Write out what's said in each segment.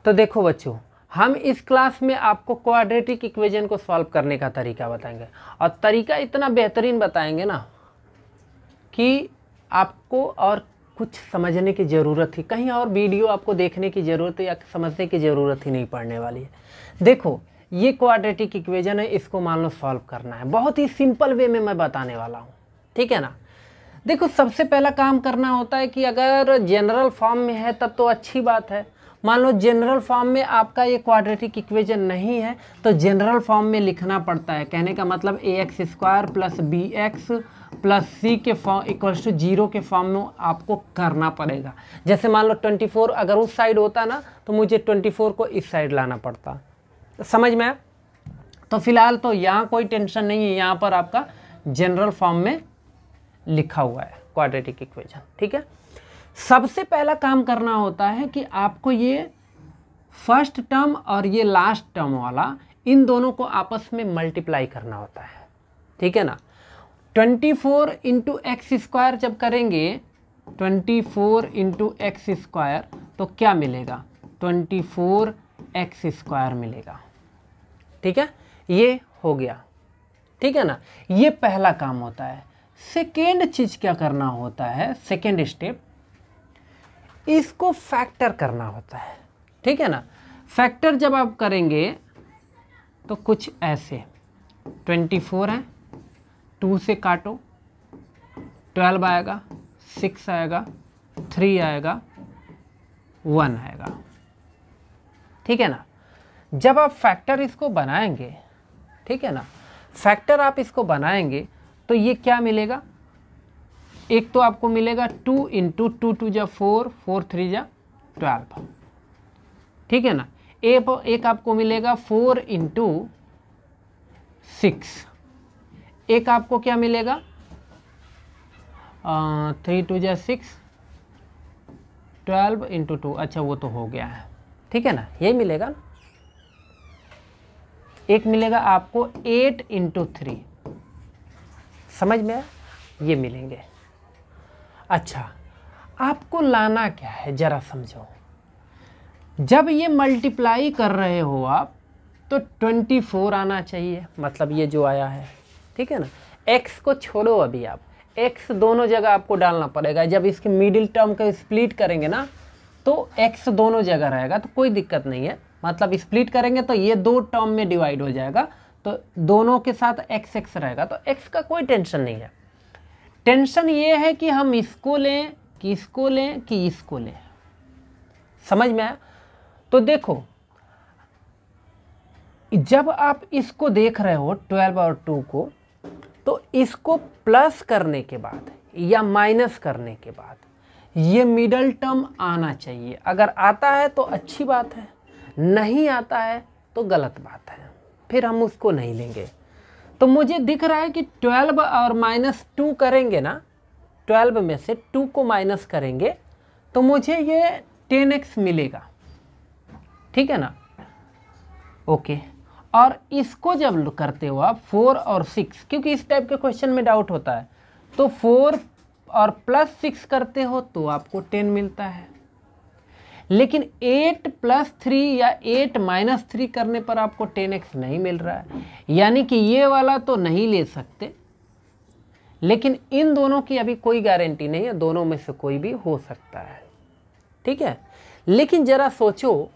तो देखो बच्चों, हम इस क्लास में आपको क्वाड्रेटिक इक्वेशन को सॉल्व करने का तरीका बताएंगे, और तरीका इतना बेहतरीन बताएंगे ना कि आपको और कुछ समझने की ज़रूरत ही, कहीं और वीडियो आपको देखने की ज़रूरत या समझने की ज़रूरत ही नहीं पड़ने वाली है। देखो, ये क्वाड्रेटिक इक्वेशन है, इसको मान लो सॉल्व करना है, बहुत ही सिंपल वे में मैं बताने वाला हूँ, ठीक है ना। देखो, सबसे पहला काम करना होता है कि अगर जनरल फॉर्म में है तब तो अच्छी बात है। मान लो जनरल फॉर्म में आपका ये क्वाड्रेटिक इक्वेशन नहीं है तो जनरल फॉर्म में लिखना पड़ता है। कहने का मतलब ax² plus bx plus c के फॉर्म इक्वल्स टू 0 के फॉर्म में आपको करना पड़ेगा। जैसे मान लो 24 अगर उस साइड होता ना तो मुझे 24 को इस साइड लाना पड़ता। समझ में आया? तो फिलहाल तो यहाँ कोई टेंशन नहीं है, यहाँ पर आपका जनरल फॉर्म में लिखा हुआ है क्वाड्रेटिक इक्वेशन, ठीक है। सबसे पहला काम करना होता है कि आपको ये फर्स्ट टर्म और ये लास्ट टर्म वाला, इन दोनों को आपस में मल्टीप्लाई करना होता है, ठीक है ना। 24 इंटू एक्स स्क्वायर जब करेंगे, 24 इंटू एक्स स्क्वायर, तो क्या मिलेगा? 24x² मिलेगा, ठीक है। ये हो गया, ठीक है ना। ये पहला काम होता है। सेकेंड चीज क्या करना होता है, सेकेंड स्टेप, इसको फैक्टर करना होता है, ठीक है ना। फैक्टर जब आप करेंगे तो कुछ ऐसे, 24 है, 2 से काटो, 12 आएगा, 6 आएगा, 3 आएगा, 1 आएगा, ठीक है ना। जब आप फैक्टर इसको बनाएंगे, ठीक है ना, फैक्टर आप इसको बनाएंगे तो ये क्या मिलेगा? एक तो आपको मिलेगा 2 इंटू 2 2 जा 4, 4 3 जा 12, ठीक है ना। एक आपको मिलेगा 4 इंटू 6, एक आपको क्या मिलेगा 3 2 जा 6, 12 इंटू 2, अच्छा वो तो हो गया है, ठीक है ना, यही मिलेगा ना। एक मिलेगा आपको 8 इंटू 3, समझ में आया? ये मिलेंगे। अच्छा, आपको लाना क्या है जरा समझो। जब ये मल्टीप्लाई कर रहे हो आप तो 24 आना चाहिए, मतलब ये जो आया है, ठीक है ना। x को छोड़ो, अभी आप x दोनों जगह आपको डालना पड़ेगा। जब इसके मिडिल टर्म को स्प्लिट करेंगे ना तो x दोनों जगह रहेगा, तो कोई दिक्कत नहीं है। मतलब स्प्लिट करेंगे तो ये 2 टर्म में डिवाइड हो जाएगा, तो दोनों के साथ x x रहेगा, तो x का कोई टेंशन नहीं है। टेंशन ये है कि हम इसको लें कि इसको लें कि इसको लें, समझ में आया? तो देखो, जब आप इसको देख रहे हो 12 और 2 को, तो इसको प्लस करने के बाद या माइनस करने के बाद ये मिडल टर्म आना चाहिए। अगर आता है तो अच्छी बात है, नहीं आता है तो गलत बात है, फिर हम उसको नहीं लेंगे। तो मुझे दिख रहा है कि 12 और -2 करेंगे ना, 12 में से 2 को माइनस करेंगे तो मुझे ये 10x मिलेगा, ठीक है ना। ओके, और इसको जब करते हो आप 4 और 6, क्योंकि इस टाइप के क्वेश्चन में डाउट होता है, तो 4 और प्लस 6 करते हो तो आपको 10 मिलता है। लेकिन 8 प्लस 3 या 8 माइनस 3 करने पर आपको 10x नहीं मिल रहा है, यानी कि ये वाला तो नहीं ले सकते। लेकिन इन दोनों की अभी कोई गारंटी नहीं है, दोनों में से कोई भी हो सकता है, ठीक है। लेकिन जरा सोचो,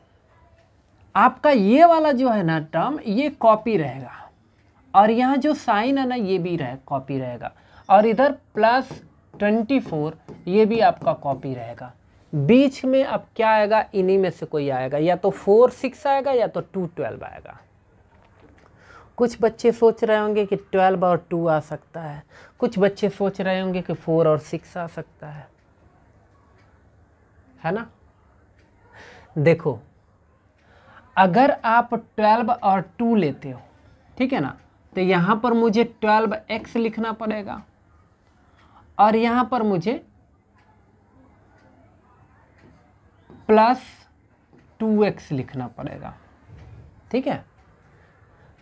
आपका ये वाला जो है ना टर्म, ये कॉपी रहेगा, और यहाँ जो साइन है ना ये भी कॉपी रहेगा, और इधर प्लस 24 ये भी आपका कॉपी रहेगा। बीच में अब क्या आएगा? इन्हीं में से कोई आएगा, या तो 4 6 आएगा या तो 2 12 आएगा। कुछ बच्चे सोच रहे होंगे कि 12 और 2 आ सकता है, कुछ बच्चे सोच रहे होंगे कि 4 और 6 आ सकता है ना। देखो, अगर आप 12 और 2 लेते हो, ठीक है ना, तो यहाँ पर मुझे 12x लिखना पड़ेगा और यहाँ पर मुझे प्लस 2x लिखना पड़ेगा, ठीक है।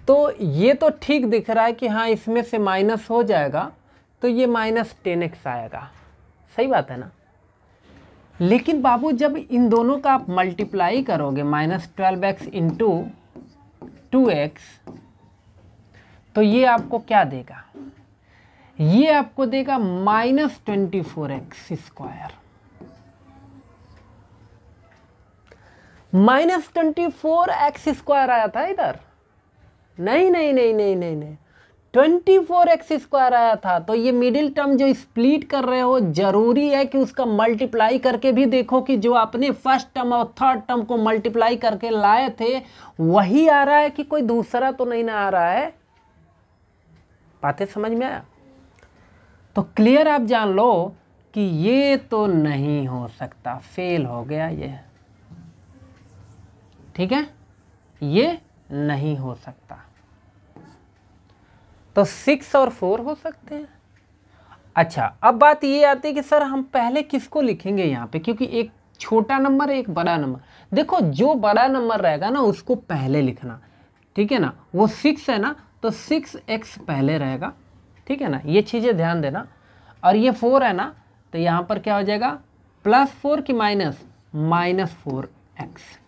तो ये तो ठीक दिख रहा है कि हाँ इसमें से माइनस हो जाएगा, तो ये -10x आएगा, सही बात है ना। लेकिन बाबू जब इन दोनों का आप मल्टीप्लाई करोगे -12x इंटू 2x, तो ये आपको क्या देगा? ये आपको देगा -24x स्क्वायर। -24x स्क्वायर आया था इधर, नहीं नहीं नहीं नहीं नहीं नहीं, 24x स्क्वायर आया था। तो ये मिडिल टर्म जो स्प्लिट कर रहे हो, जरूरी है कि उसका मल्टीप्लाई करके भी देखो कि जो आपने फर्स्ट टर्म और थर्ड टर्म को मल्टीप्लाई करके लाए थे वही आ रहा है कि कोई दूसरा तो नहीं ना आ रहा है। बातें समझ में आया? तो क्लियर आप जान लो कि ये तो नहीं हो सकता, फेल हो गया ये। ठीक है, ये नहीं हो सकता। तो 6 और 4 हो सकते हैं। अच्छा, अब बात ये आती है कि सर हम पहले किसको लिखेंगे यहाँ पे, क्योंकि एक छोटा नंबर एक बड़ा नंबर। देखो जो बड़ा नंबर रहेगा ना उसको पहले लिखना, ठीक है ना। वो 6 है ना, तो 6x पहले रहेगा, ठीक है ना, ये चीज़ें ध्यान देना। और ये 4 है ना, तो यहाँ पर क्या हो जाएगा, +4 की -4x,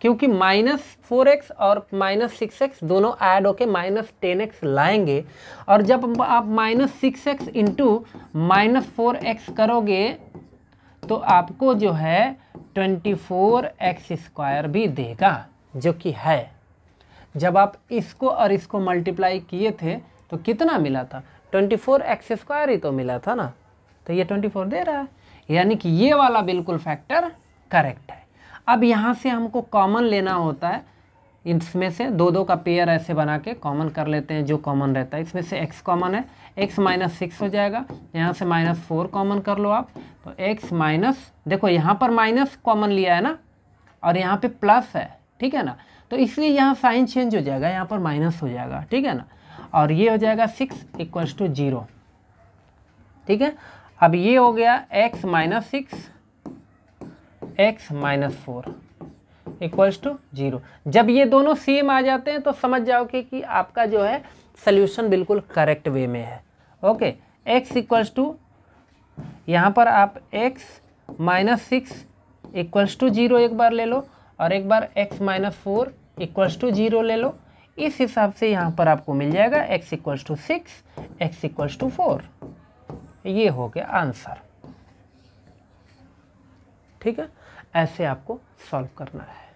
क्योंकि -4x और -6x दोनों ऐड होके -10x लाएंगे। और जब आप -6x इंटू -4x करोगे तो आपको जो है 24x स्क्वायर भी देगा, जो कि है। जब आप इसको और इसको मल्टीप्लाई किए थे तो कितना मिला था? 24x स्क्वायर ही तो मिला था ना, तो ये 24 दे रहा है, यानी कि ये वाला बिल्कुल फैक्टर करेक्ट है। अब यहाँ से हमको कॉमन लेना होता है, इसमें से दो का पेयर ऐसे बना के कॉमन कर लेते हैं, जो कॉमन रहता है। इसमें से x कॉमन है, x -6 हो जाएगा, यहाँ से -4 कॉमन कर लो आप, तो x माइनस, देखो यहाँ पर माइनस कॉमन लिया है ना, और यहाँ पे प्लस है, ठीक है ना, तो इसलिए यहाँ साइन चेंज हो जाएगा, यहाँ पर माइनस हो जाएगा, ठीक है ना। और ये हो जाएगा 6 = 0, ठीक है। अब ये हो गया x -6 x -4 = 0। जब ये दोनों सेम आ जाते हैं तो समझ जाओ कि आपका जो है सल्यूशन बिल्कुल करेक्ट वे में है। ओके, x = यहाँ पर आप x -6 = 0 एक बार ले लो, और एक बार x -4 = 0 ले लो। इस हिसाब से यहाँ पर आपको मिल जाएगा x = 6 x = 4। ये हो गया आंसर, ठीक है। ऐसे आपको सॉल्व करना है।